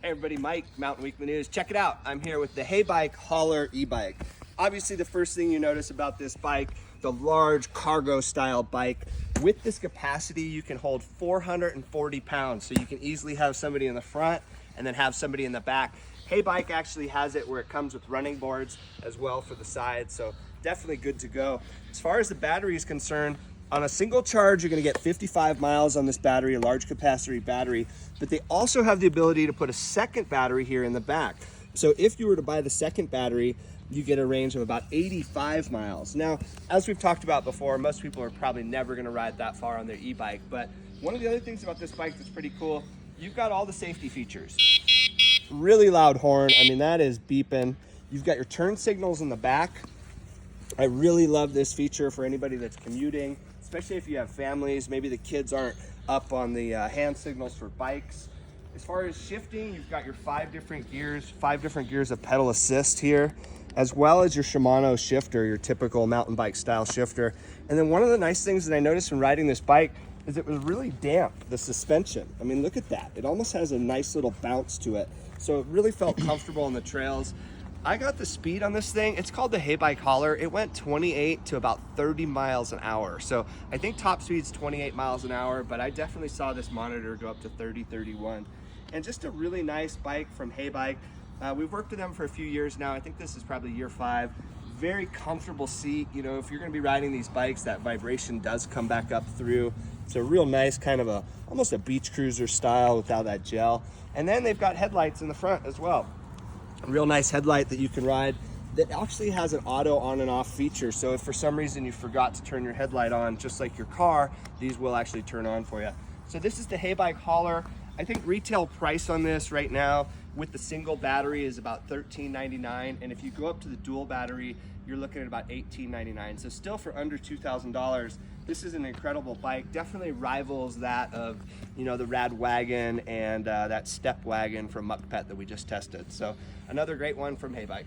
Hey everybody, Mike, Mountain Weekly News. Check it out. I'm here with the Heybike Hauler e-bike. Obviously the first thing you notice about this bike, the large cargo style bike. With this capacity, you can hold 440 pounds. So you can easily have somebody in the front and then have somebody in the back. Heybike actually has it where it comes with running boards as well for the sides. So definitely good to go. As far as the battery is concerned, on a single charge, you're gonna get 55 miles on this battery, a large capacity battery, but they also have the ability to put a second battery here in the back. So if you were to buy the second battery, you get a range of about 85 miles. Now, as we've talked about before, most people are probably never gonna ride that far on their e-bike, but one of the other things about this bike that's pretty cool, you've got all the safety features. Really loud horn, I mean, that is beeping. You've got your turn signals in the back. I really love this feature for anybody that's commuting, especially if you have families, maybe the kids aren't up on the hand signals for bikes. As far as shifting, you've got your 5 different gears of pedal assist here, as well as your Shimano shifter, your typical mountain bike style shifter. And then one of the nice things that I noticed when riding this bike is it was really damp, the suspension. I mean, look at that. It almost has a nice little bounce to it. So it really felt comfortable on the trails. I got the speed on this thing. It's called the Heybike Hauler. It went 28 to about 30 miles an hour. So I think top speed's 28 miles an hour, but I definitely saw this monitor go up to 30, 31. And just a really nice bike from Heybike. We've worked with them for a few years now. I think this is probably year 5. Very comfortable seat. You know, if you're gonna be riding these bikes, that vibration does come back up through. It's a real nice kind of almost a beach cruiser style without that gel. And then they've got headlights in the front as well. A real nice headlight that you can ride that actually has an auto on and off feature. So if for some reason you forgot to turn your headlight on, just like your car, these will actually turn on for you. So this is the Heybike Hauler. I think retail price on this right now with the single battery is about $13.99. And if you go up to the dual battery, you're looking at about $18.99. So still for under $2,000, this is an incredible bike. Definitely rivals that of, you know, the RadWagon and that step wagon from Muck Pet that we just tested. So another great one from Heybike.